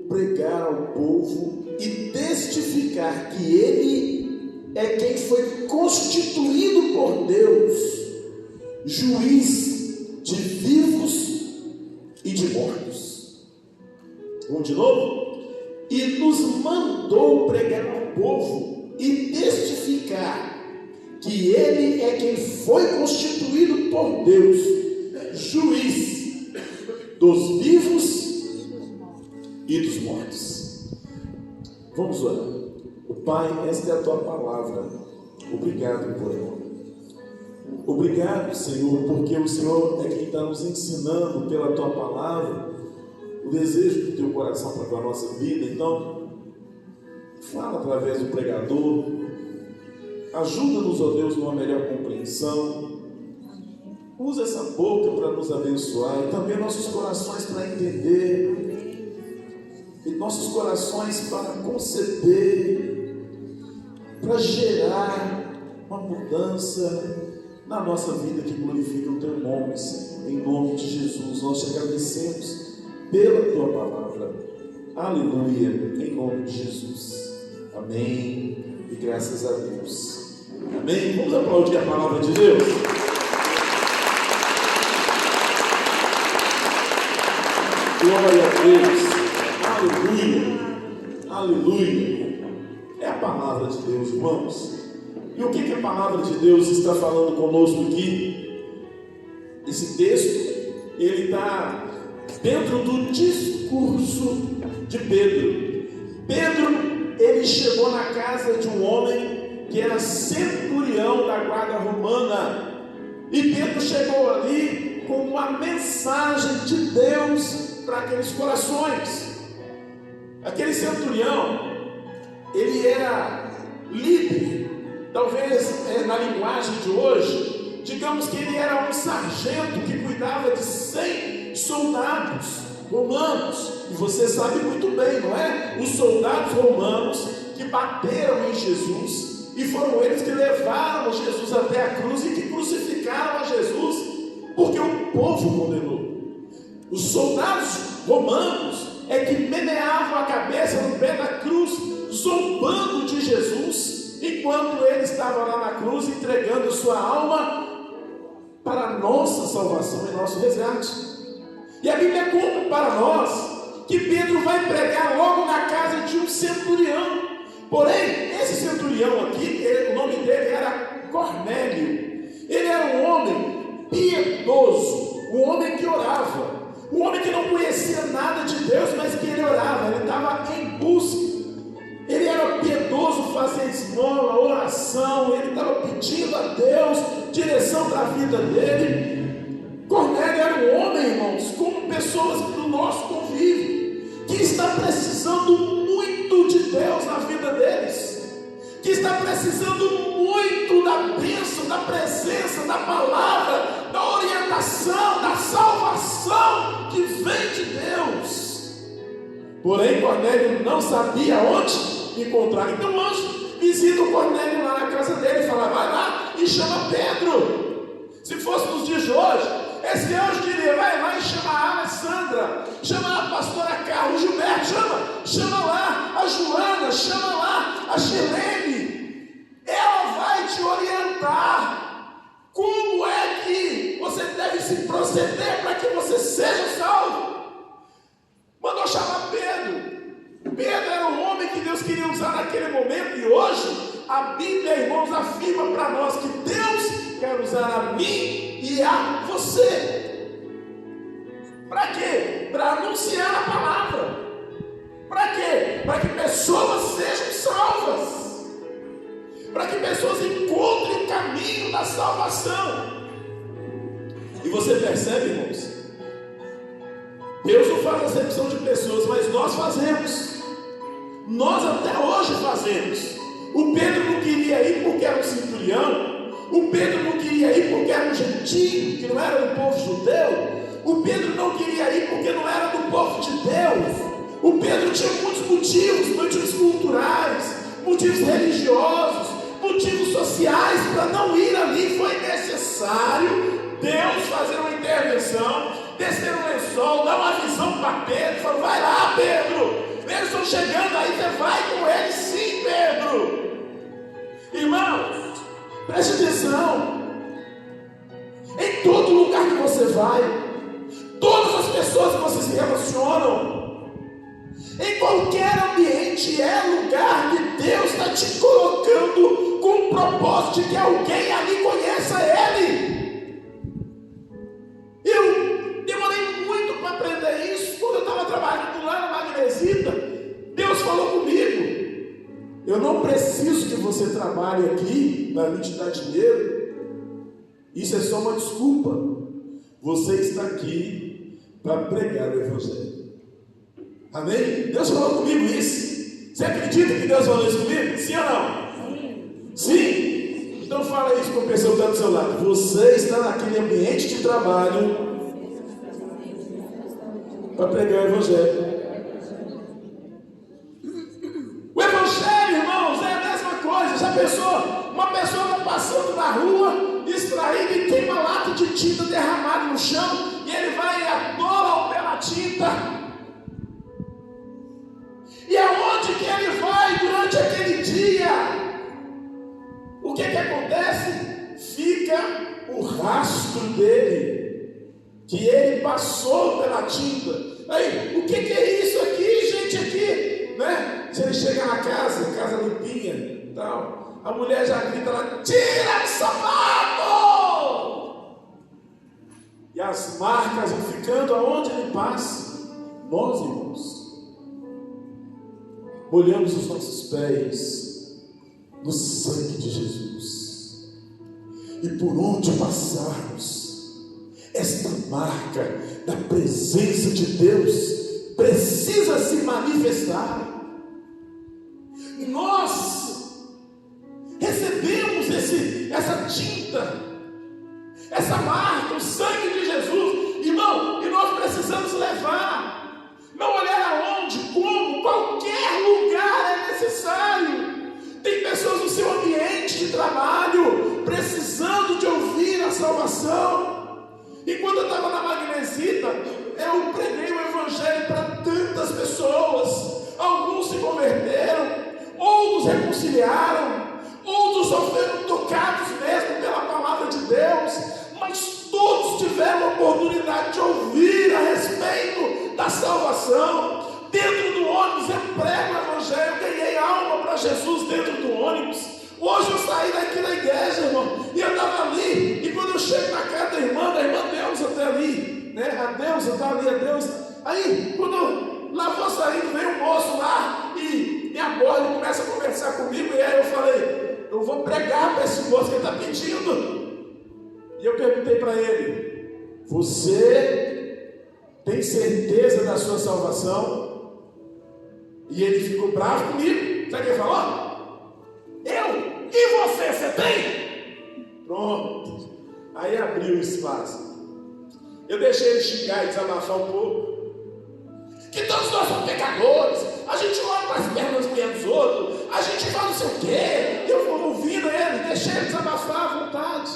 pregar ao povo e testificar que ele é quem foi constituído por Deus, juiz de vivos e de mortos. Vamos de novo? E nos mandou pregar ao povo e testificar que ele é quem foi constituído por Deus, juiz dos vivos e dos mortos. Vamos orar. Pai, esta é a tua palavra. Obrigado por ela. Obrigado, Senhor, porque o Senhor é quem está nos ensinando pela tua palavra o desejo do teu coração para com a nossa vida. Então, fala através do pregador, ajuda-nos, ó Deus, numa melhor compreensão. Usa essa boca para nos abençoar e também nossos corações para entender, e nossos corações para conceber, para gerar uma mudança na nossa vida que glorifica o teu nome, Senhor. Em nome de Jesus, nós te agradecemos pela tua palavra. Aleluia, em nome de Jesus. Amém. E graças a Deus. Amém. Vamos aplaudir a palavra de Deus. Glória a Deus. Aleluia. Aleluia. É a palavra de Deus, irmãos. E o que a palavra de Deus está falando conosco aqui? Esse texto, ele está dentro do discurso de Pedro. Pedro, ele chegou na casa de um homem que era centurião da guarda romana. E Pedro chegou ali com uma mensagem de Deus para aqueles corações. Aquele centurião, ele era líder. Talvez na linguagem de hoje, digamos que ele era um sargento que cuidava de 100 soldados romanos. E você sabe muito bem, não é? Os soldados romanos que bateram em Jesus, e foram eles que levaram Jesus até a cruz e que crucificaram a Jesus, porque o povo condenou. Os soldados romanos é que meneavam a cabeça no pé da cruz, zombando de Jesus, enquanto ele estava lá na cruz entregando sua alma para a nossa salvação e nosso resgate. E a Bíblia conta para nós que Pedro vai pregar logo na casa de um centurião. Porém, esse centurião aqui, o nome dele era Cornélio. Ele era um homem piedoso, um homem que orava, um homem que não conhecia nada de Deus, mas que ele orava, ele estava em busca. Ele era piedoso, fazia esmola, oração, ele estava pedindo a Deus direção para a vida dele. Cornélio era um homem, irmãos, como pessoas do nosso convívio, que está precisando muito de Deus na vida deles, que está precisando muito da bênção, da presença, da palavra, da orientação, da salvação que vem de Deus. Porém, Cornélio não sabia onde encontrar. Então o anjo visita o Cornélio lá na casa dele e fala: vai lá e chama Pedro. Se fosse nos dias de hoje, esse anjo diria: vai lá e chama a Alessandra, chama a pastora Carla, o Gilberto, chama lá a Joana, chama lá a Chilene. Ela vai te orientar como é que você deve se proceder para que você seja salvo. Mandou chamar Pedro. Pedro era um homem que Deus queria usar naquele momento, e hoje a Bíblia, irmãos, afirma para nós que Deus quer usar a mim e a você. Para quê? Para anunciar a palavra. Para quê? Para que pessoas sejam salvas, para que pessoas encontrem o caminho da salvação. E você percebe, irmãos, Deus não faz acepção de pessoas, mas nós fazemos. Nós até hoje fazemos. O Pedro não queria ir porque era um centurião. O Pedro não queria ir porque era um gentio, que não era do povo judeu. O Pedro não queria ir porque não era do povo de Deus. O Pedro tinha muitos motivos culturais, motivos religiosos, motivos sociais para não ir ali. Foi necessário Deus fazer uma intervenção, descer um lençol, dar uma visão para Pedro, falou: vai lá, Pedro, ambiente é lugar que Deus está te colocando com o propósito de que alguém ali conheça Ele. Eu demorei muito para aprender isso. Quando eu estava trabalhando lá na Magnesita, Deus falou comigo: eu não preciso que você trabalhe aqui para me te dar dinheiro. Isso é só uma desculpa. Você está aqui para pregar o Evangelho. Amém? Deus falou comigo isso. Você acredita que Deus falou isso comigo? Sim ou não? Sim. Sim? Então fala isso com a pessoa que está do seu lado. Você está naquele ambiente de trabalho para pregar o Evangelho. O Evangelho, irmãos, é a mesma coisa. Já pensou? Uma pessoa está passando na rua, distraída, e tem uma lata de tinta derramada no chão, e ele vai e adora o pé na tinta. E aonde que ele vai durante aquele dia? O que acontece? Fica o rastro dele, que ele passou pela tinta. Aí, o que é isso aqui, gente, aqui? Né? Se ele chega na casa limpinha e tal, a mulher já grita lá: tira o sapato! E as marcas vão ficando aonde ele passa. Nós, irmãos, molhamos os nossos pés no sangue de Jesus, e por onde passarmos, esta marca da presença de Deus precisa se manifestar. Nós recebemos essa tinta, essa marca, o sangue de Jesus, irmão, e nós precisamos levar. Não olhar aonde, como, qualquer lugar é necessário. Tem pessoas no seu ambiente de trabalho precisando de ouvir a salvação. E quando eu estava na Magnesita, eu preguei o Evangelho para tantas pessoas. Alguns se converteram, outros reconciliaram, outros foram tocados mesmo pela palavra de Deus, mas todos tiveram a oportunidade de ouvir a respeito da salvação. Dentro do ônibus eu prego o Evangelho, ganhei alma para Jesus dentro do ônibus. Hoje eu saí daqui da igreja, irmão, e eu estava ali, e quando eu chego na casa da irmã Deusa está ali, né? A Deusa está ali, a Deusa. Aí, quando lá vou saindo, vem um moço lá e me aborda e começa a conversar comigo, e aí eu falei: eu vou pregar para esse moço que ele está pedindo. E eu perguntei para ele: você tem certeza da sua salvação? E ele ficou bravo comigo. Sabe o que ele falou? Eu? E você tem? Pronto. Aí abriu o espaço. Eu deixei ele xingar e desabafar um pouco. Que todos nós somos pecadores. A gente olha para as pernas das mulheres dos outros. A gente fala não sei o quê. Eu vou ouvindo ele, deixei ele desabafar à vontade.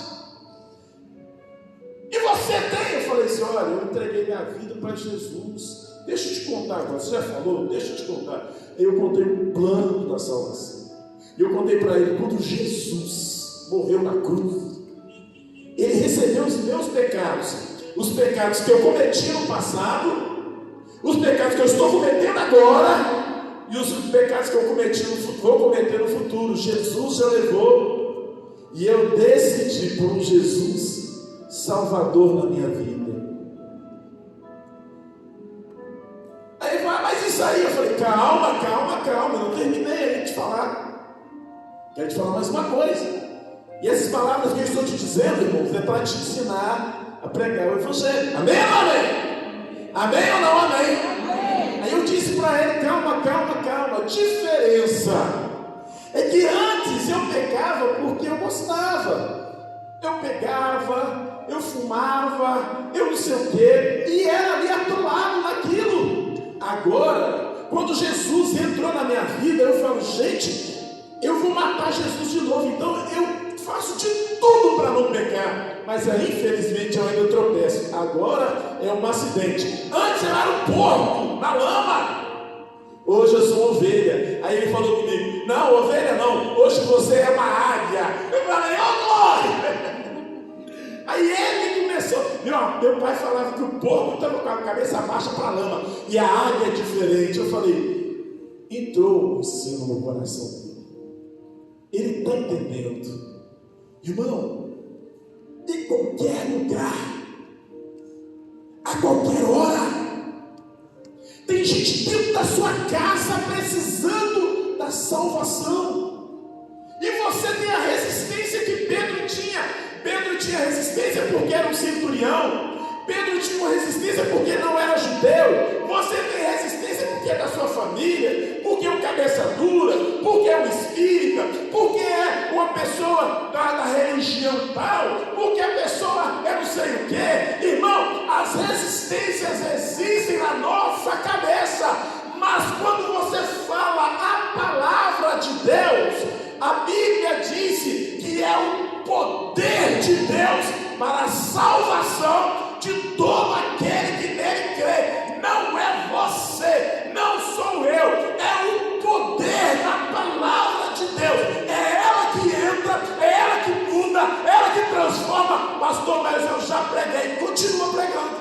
E você tem? Eu falei assim: olha, eu entreguei minha vida para Jesus. Deixa eu te contar agora. Você já falou? Deixa eu te contar. Eu contei o plano da salvação. E eu contei para ele: quando Jesus morreu na cruz, ele recebeu os meus pecados, os pecados que eu cometi no passado, os pecados que eu estou cometendo agora, e os pecados que eu cometi vou cometer no futuro. Jesus já levou. E eu decidi por um Jesus Salvador na minha vida. Aí ele falou: mas isso aí. Eu falei: calma, eu não terminei aí de falar. Quero te falar mais uma coisa. E essas palavras que eu estou te dizendo, irmãos, é para te ensinar a pregar o Evangelho. Amém ou não amém? Amém ou não amém? Amém. Aí eu disse para ele: calma. A diferença é que antes eu pecava porque eu gostava. Eu pegava, eu fumava, eu não sei o quê, e era ali atolado naquilo. Agora, quando Jesus entrou na minha vida, eu falo: gente, eu vou matar Jesus de novo. Então eu faço de tudo para não pecar, mas aí infelizmente eu ainda tropeço. Agora é um acidente. Antes eu era um porco na lama, hoje eu sou ovelha. Aí ele falou comigo: não, ovelha não, hoje você é uma águia. Eu falei: ô glória! Aí ele começou. Meu pai falava que o porco estava com a cabeça baixa para a lama e a águia é diferente. Eu falei: entrou o ensino no coração dele. Ele está entendendo. Irmão, em qualquer lugar, a qualquer hora, tem gente dentro da sua casa precisando da salvação. E você tem a resistência que Pedro tinha. Pedro tinha resistência porque era um centurião. Pedro tinha uma resistência porque não era judeu. Você tem resistência porque é da sua família, porque é um cabeça dura, porque é um espírita, porque é uma pessoa da religião tal, porque a pessoa é não sei o que. Irmão, as resistências existem na nossa cabeça, mas quando você fala a palavra de Deus, a Bíblia disse que é o poder de Deus para a salvação de todo aquele que nele crê. Não é você, não sou eu, é o poder da palavra de Deus. É ela que entra, é ela que muda, é ela que transforma. Pastor, mas eu já preguei, continua pregando.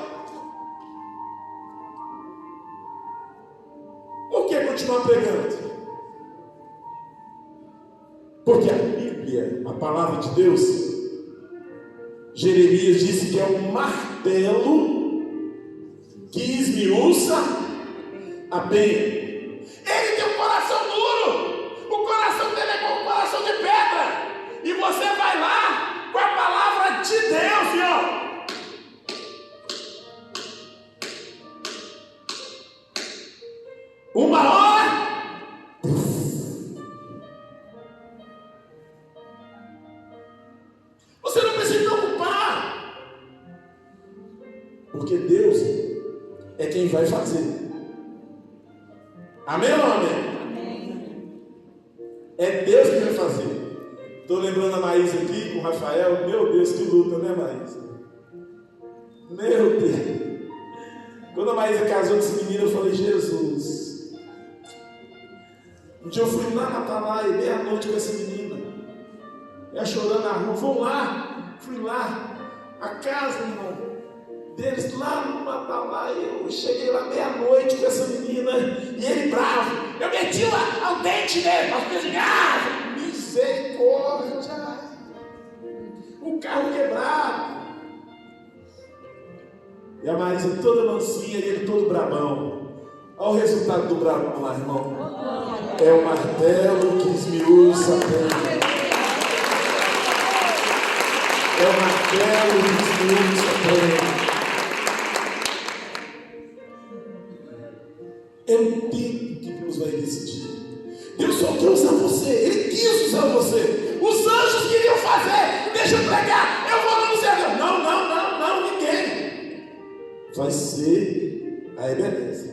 Por que continuar pregando? Porque a Bíblia, a palavra de Deus, Jeremias disse que é um martelo que esmiuça a penha. Ele tem um coração duro, o coração dele é como um coração de pedra, e você vai lá com a palavra de Deus, ó. Uma hora, você não precisa se preocupar, porque Deus é quem vai fazer. Amém ou não amém? Amém. É Deus que vai fazer. Estou lembrando a Maísa aqui com o Rafael. Meu Deus, que luta, né, Maísa? Meu Deus. Quando a Maísa casou com esse menino, eu falei, Jesus. Um dia eu fui lá na Atalaia, meia-noite com essa menina. Ela chorando na rua. Vão lá. Fui lá. A casa, irmão, deles lá no Atalaia. Eu cheguei lá meia-noite com essa menina. E ele bravo. Eu meti lá o dente nele. Mas desenhava. Misericórdia. O carro quebrado. E a Marisa toda mansinha e ele todo brabão. Olha o resultado do brabão lá, irmão. É o martelo que esmiuça a penha. É o martelo que esmiuça a penha. É o tempo que Deus vai decidir. Deus só quer usar você. Ele quis usar você. Os anjos queriam fazer. Deixa eu pregar. Eu vou anunciar. Não, ninguém. Vai ser a Ebenezer.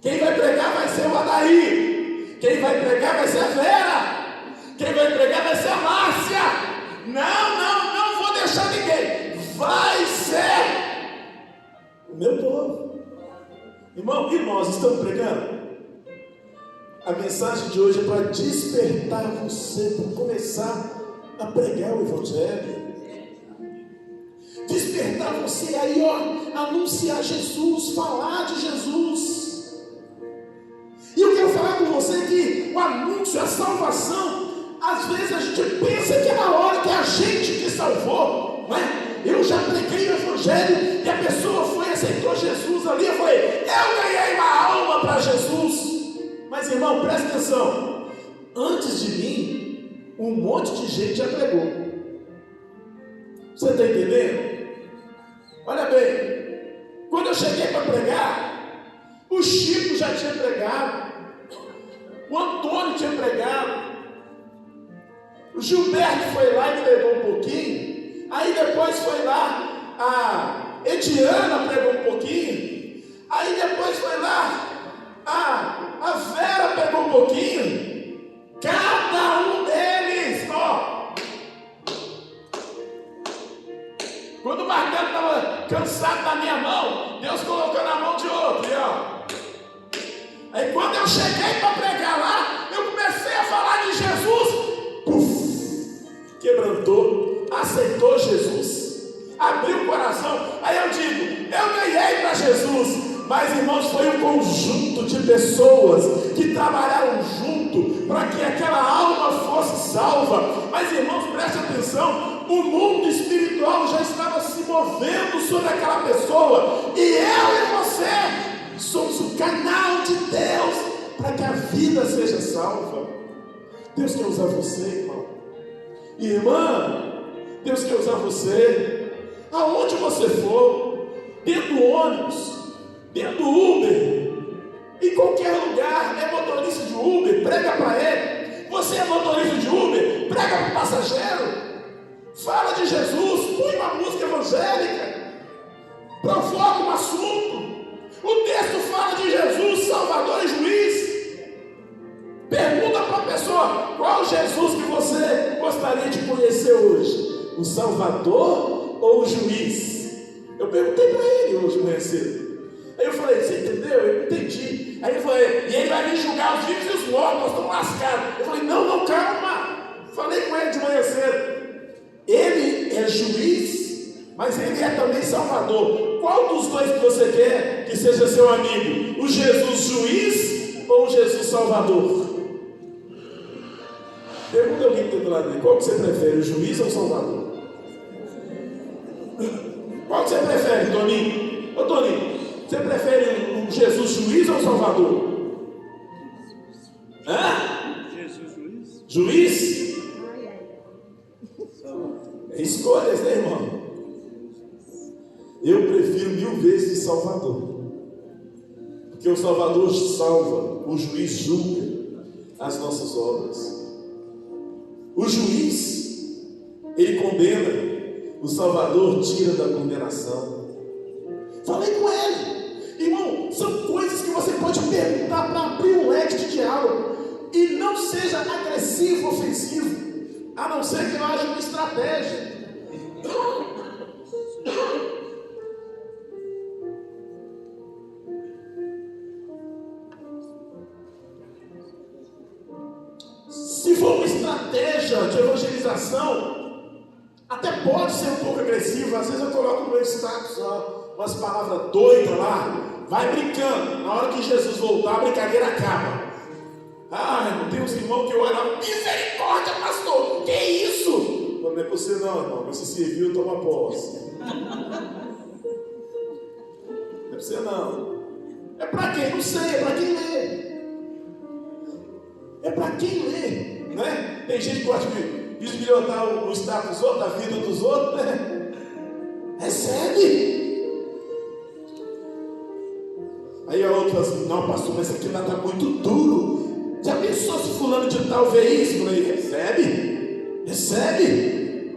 Quem vai pregar vai ser o Adair. Quem vai pregar vai ser a Vera. Quem vai pregar vai ser a Márcia. Não vou deixar ninguém. Vai ser o meu povo. Irmão, irmãos, estamos pregando? A mensagem de hoje é para despertar você, para começar a pregar o Evangelho. Despertar você aí, ó, anunciar Jesus, falar de Jesus. E eu quero falar com você que o anúncio, a salvação, às vezes a gente pensa que é na hora que é a gente que salvou, não é? Eu já preguei o Evangelho e a pessoa foi e aceitou Jesus ali. Eu falei, eu ganhei uma alma para Jesus. Mas irmão, presta atenção. Antes de mim, um monte de gente já pregou. Você está entendendo? Olha bem, quando eu cheguei para pregar, o Chico já tinha pregado, o Antônio tinha pregado, o Gilberto foi lá e pregou um pouquinho. Aí depois foi lá, a Ediana pregou um pouquinho. Aí depois foi lá, a Vera pegou um pouquinho. Cada um deles, ó. Quando o martelo estava cansado da minha mão, Deus colocou na mão de outro, ó. Aí quando eu cheguei para pregar lá, eu comecei a falar de Jesus. Puf, quebrantou, aceitou Jesus, abriu o coração. Aí eu digo, eu ganhei para Jesus. mas irmãos, foi um conjunto de pessoas que trabalharam junto para que aquela alma fosse salva. Mas irmãos, preste atenção, o mundo espiritual já estava se movendo sobre aquela pessoa, e eu e você somos o canal de Deus para que a vida seja salva. Deus quer usar você, irmão, irmã. Deus quer usar você, aonde você for, dentro do ônibus, dentro do Uber, em qualquer lugar. É motorista de Uber, prega para ele. Você é motorista de Uber, prega para o passageiro. Fala de Jesus, põe uma música evangélica, provoca um assunto. O texto fala de Jesus, Salvador e Juiz. Pergunta para a pessoa: qual Jesus que você gostaria de conhecer hoje? O Salvador ou o Juiz? Eu perguntei para ele hoje de manhã cedo. Aí eu falei: você entendeu? Eu entendi. Aí eu falei: e ele vai vir julgar os vivos e os mortos, nós estamos lascados. Eu falei: não, calma. Falei com ele de manhã cedo. Ele é juiz, mas ele é também Salvador. Qual dos dois que você quer que seja seu amigo? O Jesus juiz ou o Jesus Salvador? Pergunta alguém que tem do lado dele: qual que você prefere, o juiz ou o Salvador? Qual que você prefere, Toninho? Ô Toninho, você prefere o Jesus juiz ou o Salvador? Jesus juiz? Juiz? É escolhas, né, irmão? Eu prefiro 1000 vezes Salvador, porque o Salvador salva, o juiz julga as nossas obras. O juiz, ele condena, o Salvador tira da condenação. Falei com ele, irmão, são coisas que você pode perguntar para abrir um leque de diálogo, e não seja agressivo, ofensivo, a não ser que eu haja uma estratégia. Se for uma estratégia de evangelização, até pode ser um pouco agressivo. Às vezes eu coloco no meu status umas palavras doidas lá, vai brincando. Na hora que Jesus voltar, a brincadeira acaba. Não tem uns irmãos que olham: misericórdia, pastor, que isso? Não é você não, irmão, você serviu, toma posse. Não é você não. É para quem? Não sei, é para quem lê. É para quem lê, né? Tem gente que gosta de bisbilhotar o status dos outros, a vida dos outros, né? Recebe. Aí a outra assim: não, pastor, mas isso aqui lá está muito duro. Já pensou se fulano de tal vê isso? Aí, recebe.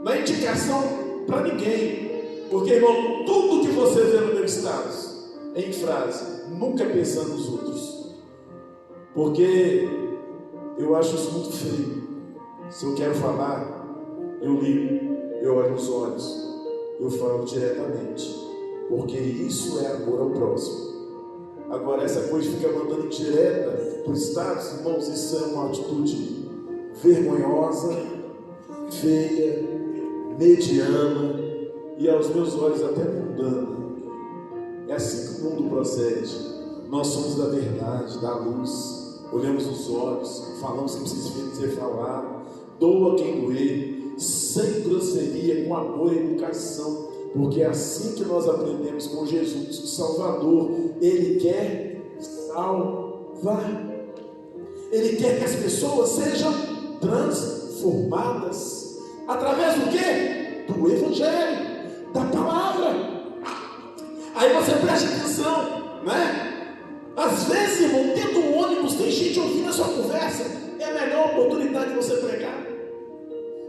Não é indicação para ninguém, porque, irmão, tudo que você vê no meu status é em frase: nunca pensando nos outros, porque eu acho isso muito feio. Se eu quero falar, eu ligo, eu olho nos olhos, eu falo diretamente, porque isso é amor ao próximo. Agora, essa coisa de ficar mandando direta para o status, irmãos, isso é uma atitude vergonhosa, feia, mediana e aos meus olhos até mundana. É assim que o mundo procede. Nós somos da verdade, da luz, olhamos nos olhos, falamos que precisa ser falado, doa quem doer, sem grosseria, com amor e educação. Porque é assim que nós aprendemos com Jesus, o Salvador. Ele quer salvar. Ele quer que as pessoas sejam transformadas. Através do quê? Do Evangelho, da palavra. Aí você preste atenção, né? Às vezes, irmão, dentro do ônibus tem gente ouvindo a sua conversa. É a melhor oportunidade de você pregar.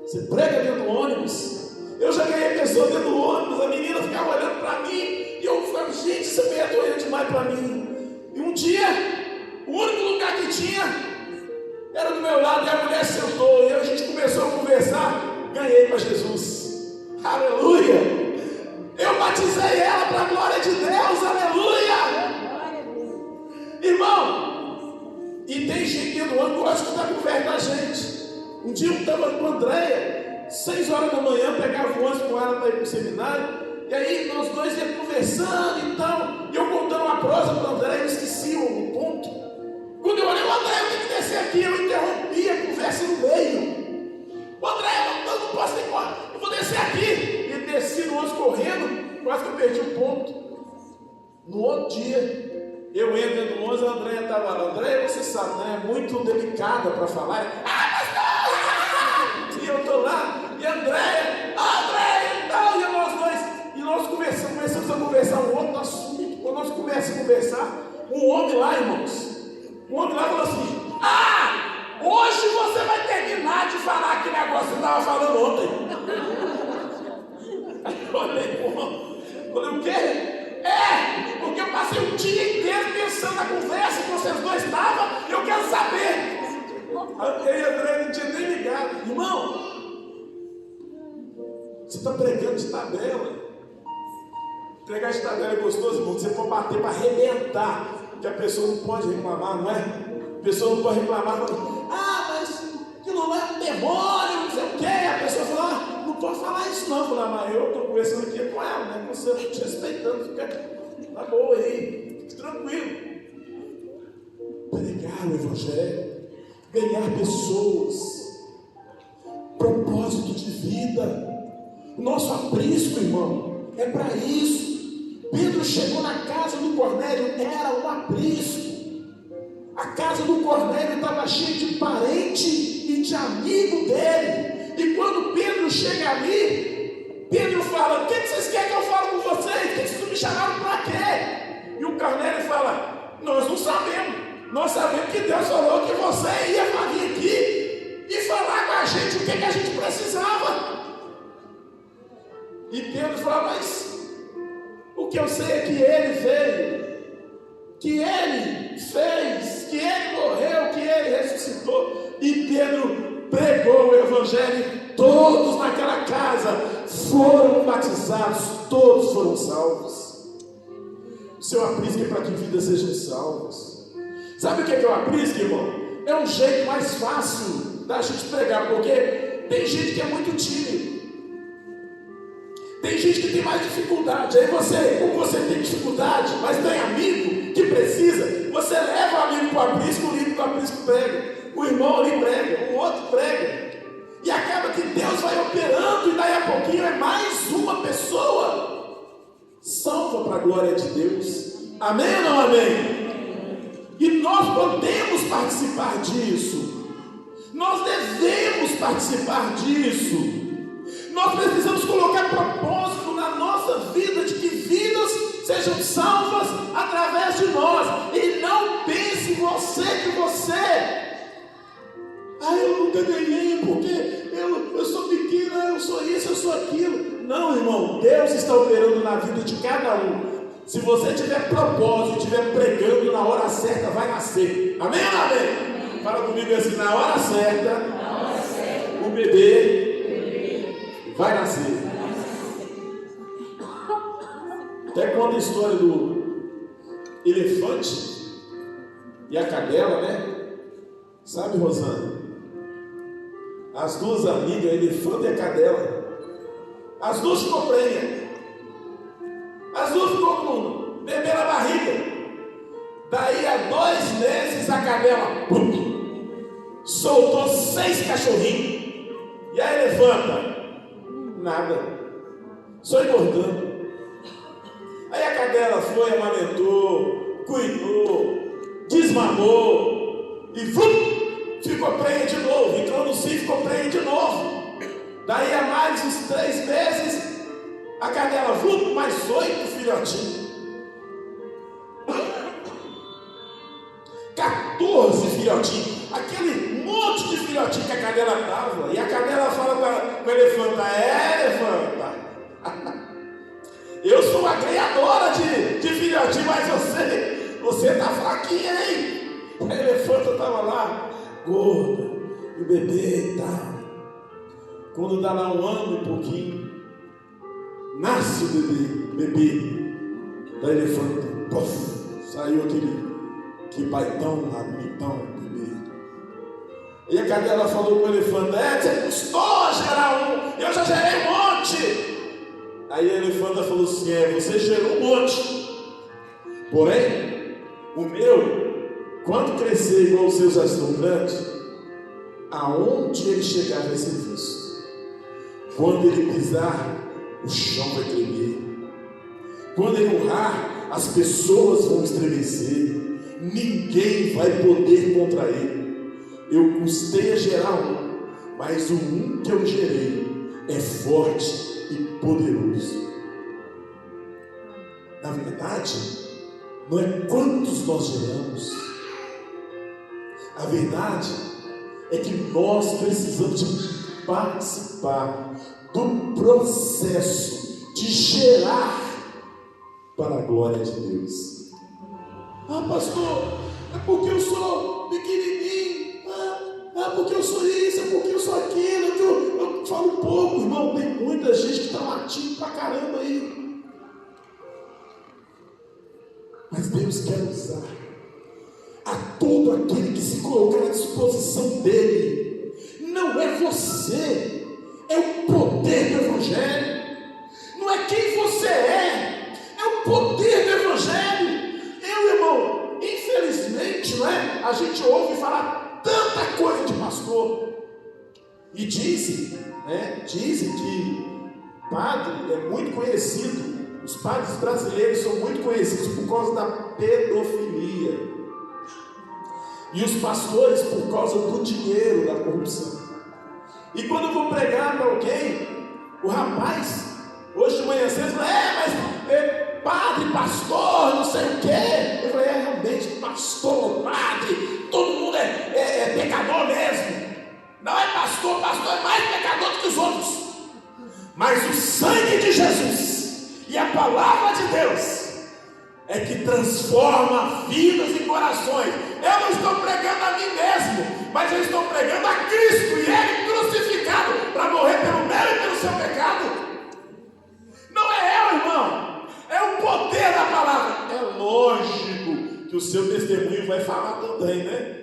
Você prega dentro do ônibus. Eu já ganhei pessoa dentro do ônibus, a menina ficava olhando para mim, e eu falava: gente, isso é meio doendo demais para mim. E um dia, o único lugar que tinha era do meu lado, e a mulher sentou, e a gente começou a conversar, ganhei para Jesus. Aleluia! Eu batizei ela para a glória de Deus, aleluia! Irmão, e tem gente dentro do ônibus que gosta de escutar a conversa da gente. Um dia eu estava com a Andréia, 6 horas da manhã, pegava o ônibus com ela para ir para o seminário. E aí nós dois íamos conversando e tal, e eu contando uma prosa para o André, eu esqueci o ponto. Quando eu olhei, o André, eu tenho que descer aqui, eu interrompi a conversa no meio. O André, eu não posso ir embora, eu vou descer aqui. E desci no ônibus correndo, quase que eu perdi o ponto. No outro dia, eu entro dentro do ônibus, a Andréia estava lá. Andréia, você sabe, né? É muito delicada para falar. E eu estou lá, e a Andréia e tal, e nós dois. E nós começamos a conversar um outro assunto. Quando nós começamos a conversar, um homem lá, irmãos, falou assim: hoje você vai terminar de falar aquele negócio que você estava falando ontem. Eu falei, o quê? Porque eu passei o dia inteiro pensando na conversa que vocês dois estavam, e eu quero saber. Aí a André não tinha nem ligado. Irmão, você está pregando de tabela. Pregar de tabela é gostoso, irmão. Você pode bater para arrebentar, que a pessoa não pode reclamar, não é? A pessoa não pode reclamar, mas aquilo lá é um demônio, não sei o quê. A pessoa fala, não pode falar isso não. Fala, mas eu estou conversando aqui com ela, né? Você te respeitando, fica na boa aí, fique tranquilo. Pregar o Evangelho, ganhar pessoas, propósito de vida. O nosso aprisco, irmão, é para isso. Pedro chegou na casa do Cornélio, era um aprisco. A casa do Cornélio estava cheia de parente e de amigo dele. E quando Pedro chega ali, Pedro fala: o que vocês querem que eu fale com vocês? O que vocês me chamaram para quê? E o Cornélio fala: nós não sabemos. Nós sabemos que Deus falou que você ia vir aqui e falar com a gente o que a gente precisava. E Pedro fala: mas o que eu sei é que ele veio, que ele fez, que ele morreu, que ele ressuscitou. E Pedro pregou o Evangelho, todos naquela casa foram batizados, todos foram salvos. O seu aprisco é para que vidas sejam salvas. Sabe o que é o aprisco, irmão? É um jeito mais fácil da gente pregar, porque tem gente que é muito tímido. Tem gente que tem mais dificuldade. Aí você, como você tem dificuldade, mas tem amigo que precisa, você leva o amigo para o aprisco, o livro para o aprisco prega. O irmão ali prega, o outro prega. E acaba que Deus vai operando, e daí a pouquinho é mais uma pessoa salva para a glória de Deus. Amém ou não amém? E nós podemos participar disso. Nós devemos participar disso. Nós precisamos colocar propósito na nossa vida, de que vidas sejam salvas através de nós. E não pense você que você... eu nunca ganhei, porque eu sou pequeno, eu sou isso, eu sou aquilo. Não, irmão, Deus está operando na vida de cada um. Se você tiver propósito, estiver pregando, na hora certa vai nascer. Amém ou não amém? Fala comigo assim: na hora certa, o bebê vai nascer. Até conta a história do elefante e a cadela, né? Sabe, Rosana? As duas amigas, a elefante e a cadela, as duas ficou prenhas. As duas ficou com bebê na barriga. Daí a 2 meses a cadela soltou 6 cachorrinhos. E a elefanta? Nada. Só engordando. Aí a cadela foi, amamentou, cuidou, desmamou e ficou prenha de novo. Entrou no cio e ficou prenha de novo. Daí a mais uns 3 meses a cadela, mais 8 filhotinhos. 14 filhotinhos. Aquele monte de filhotinho que a cadela dava. E a cadela fala com a elefanta: elefanta, eu sou uma criadora de filhotinho, mas você tá fraquinha, hein? A elefanta estava lá, gorda, e o bebê e tal. Quando dá lá 1 ano e pouquinho, nasce o bebê da elefanta. Puff, saiu que baitão, bonitão, bebê. E a cadela falou com o elefante: você custou gerar um, eu já gerei um monte. Aí a elefanta falou assim: você gerou um monte, porém, o meu, quando crescer igual os seus já estão grandes, aonde ele chegar vai ser visto. Quando ele pisar, o chão vai tremer. Quando ele urrar, as pessoas vão estremecer. Ninguém vai poder contra ele. Eu custei a gerar um, mas o um que eu gerei é forte e poderoso. Na verdade, não é quantos nós geramos. A verdade é que nós precisamos de participar do processo de gerar para a glória de Deus. Pastor, é porque eu sou pequenininho, porque eu sou isso, é porque eu sou aquilo, eu falo pouco. Irmão, tem muita gente que está latindo pra caramba aí, mas Deus quer usar a todo aquele que se colocar à disposição dele. Não é você, é o poder do Evangelho. Não é quem você é o poder do Evangelho. Irmão, infelizmente, não é? A gente ouve falar tanta coisa de pastor. E dizem que padre é muito conhecido. Os padres brasileiros são muito conhecidos por causa da pedofilia. E os pastores por causa do dinheiro, da corrupção. E quando eu vou pregar para alguém, o rapaz, hoje de manhã cedo, mas padre, pastor, não sei o quê. Eu falei, realmente, pastor, padre, todo mundo é pecador mesmo. Não é pastor é mais pecador do que os outros. Mas o sangue de Jesus e a palavra de Deus é que transforma vidas e corações. Eu não estou pregando a mim mesmo, mas eu estou pregando a Cristo e Ele crucificado para morrer pelo meu e pelo seu pecado. Não é eu, irmão, é o poder da palavra. É lógico que o seu testemunho vai falar também, né?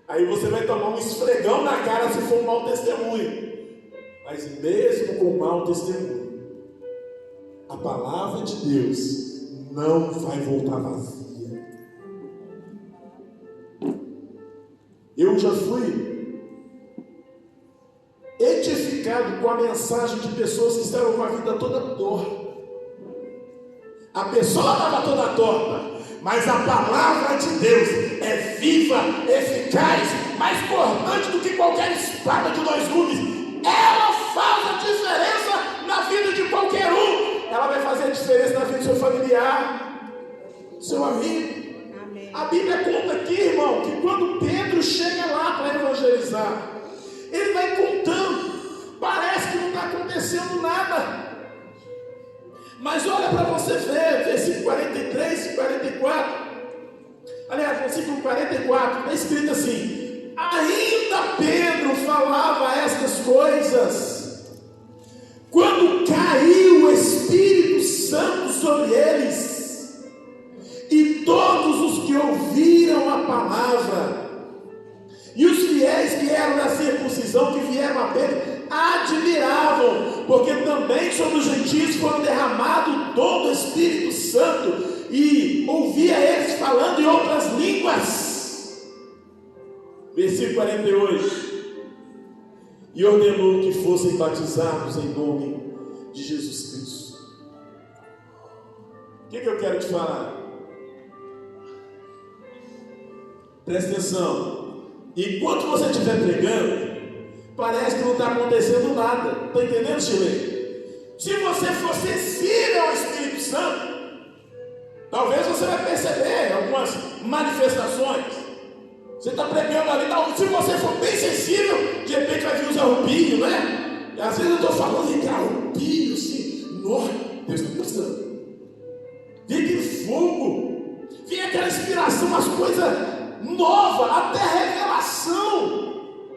Aí você vai tomar um esfregão na cara se for um mau testemunho. Mas mesmo com mau testemunho, a palavra de Deus não vai voltar vazia. Eu já fui edificado com a mensagem de pessoas que estavam com a vida toda torta. A pessoa estava toda torta, mas a palavra de Deus é viva, eficaz, mais cortante do que qualquer espada de 2 gumes. Ela faz a diferença na vida de qualquer um. Ela vai fazer a diferença na vida do seu familiar, do seu amigo. Amém. A Bíblia conta aqui, irmão, que quando Pedro chega lá para evangelizar, ele vai contando, parece que não está acontecendo nada. Mas olha para você ver, versículo 43 e 44. Aliás, versículo 44, está escrito assim: ainda Pedro falava estas coisas, quando caiu o Espírito Santo sobre eles, e todos os que ouviram a palavra, e os fiéis que eram da circuncisão, que vieram a Pedro, admiravam, porque também sobre os gentios foram derramado todo o Espírito Santo, e ouvia eles falando em outras línguas. Versículo 48. E ordenou que fossem batizados em nome de Jesus Cristo. O que eu quero te falar? Presta atenção. Enquanto você estiver pregando, parece que não está acontecendo nada. Está entendendo, Chile? Se você for sensível ao Espírito Santo, talvez você vai perceber algumas manifestações. Você está pregando ali, então, se você for bem sensível, de repente vai vir os arrupios, né? E às vezes eu estou falando de arrupio, assim, nossa, Deus está pensando. Vem aquele fogo, vem aquela inspiração, umas coisas novas, até revelação.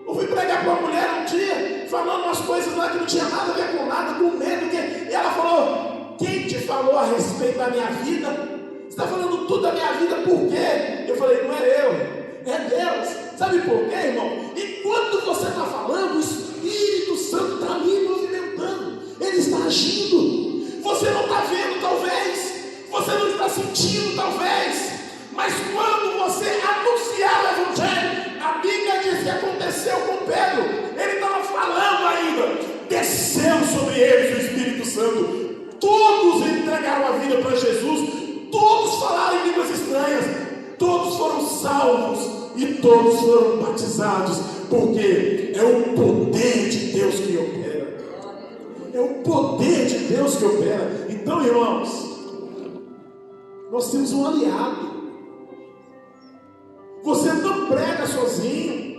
Eu fui pregar para uma mulher um dia, falando umas coisas lá que não tinha nada a ver com nada, com medo, e ela falou: quem te falou a respeito da minha vida? Você está falando tudo da minha vida, por quê? Eu falei: não é eu. É Deus. Sabe por quê, irmão? Enquanto você está falando, o Espírito Santo está ali movimentando. Ele está agindo. Você entregaram a vida para Jesus, todos falaram em línguas estranhas, todos foram salvos e todos foram batizados, porque é o poder de Deus que opera. É o poder de Deus que opera. Então, irmãos, nós temos um aliado. Você não prega sozinho.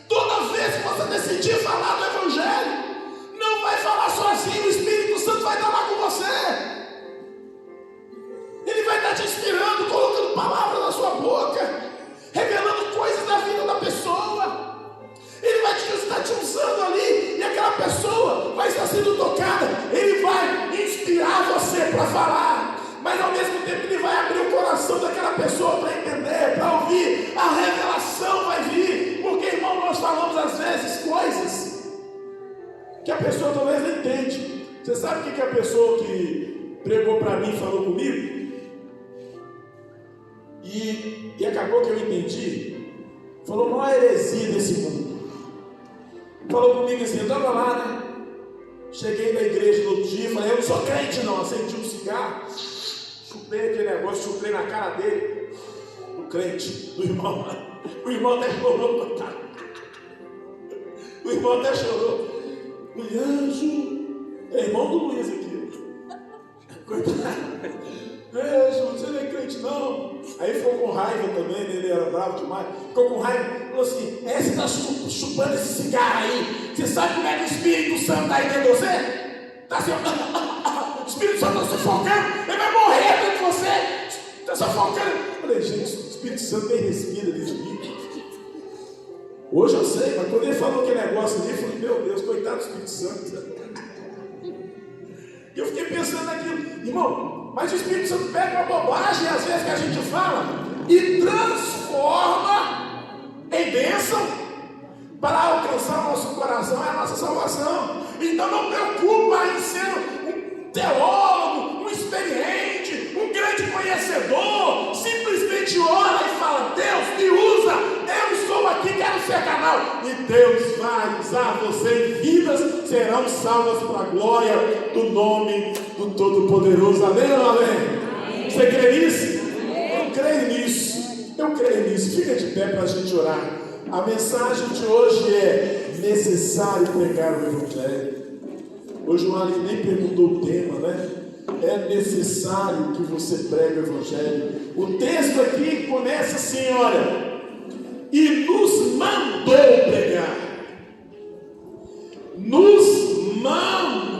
Toda vez que você decidir falar do Evangelho, não vai falar sozinho, o Espírito Santo vai estar lá com você. Ele vai estar te inspirando, colocando palavras na sua boca, revelando coisas da vida da pessoa. Ele vai estar te usando ali, e aquela pessoa vai estar sendo tocada. Ele vai inspirar você para falar, mas ao mesmo tempo ele vai abrir o coração daquela pessoa para entender, para ouvir. A revelação vai vir, porque, irmão, nós falamos às vezes coisas que a pessoa talvez não entende. Você sabe o que a pessoa que pregou para mim falou comigo? E acabou que eu entendi. Falou, não há heresia desse mundo. Falou comigo assim, eu estava lá, né? Cheguei na igreja no outro dia, falei, eu não sou crente não. Acendi um cigarro, chupei aquele negócio, chupei na cara dele, do crente, do irmão. O irmão até chorou, coitado. O irmão até chorou. Anjo, é irmão do Luiz aqui. Coitado. Anjo, você não é crente não. Aí ficou com raiva também, né? Ele era bravo demais. Ficou com raiva, falou assim, você está chupando esse cigarro aí. Você sabe como é que o Espírito Santo está aí dentro de você? Está assim, o Espírito Santo está sufocando, ele vai morrer dentro de você. Está sufocando. Eu falei, gente, o Espírito Santo nem respira dentro de mim. Hoje eu sei, mas quando ele falou aquele negócio ali, eu falei, meu Deus, coitado do Espírito Santo. E eu fiquei pensando naquilo, irmão, mas o Espírito Santo pega uma bobagem, às vezes, que a gente fala, e transforma em bênção para alcançar o nosso coração e a nossa salvação. Então não preocupa em ser um teólogo, um experiente, um grande conhecedor. Simplesmente ora e fala, Deus me usa, eu estou aqui, quero ser canal. E Deus vai usar você e vidas serão salvas para a glória do nome do Todo-Poderoso. Amém ou amém? Você crê nisso? Eu creio nisso. Eu creio nisso. Fica de pé para a gente orar. A mensagem de hoje é necessário pregar o Evangelho. Hoje o Alex nem perguntou o tema, né? É necessário que você pregue o Evangelho. O texto aqui começa assim, olha, e nos manda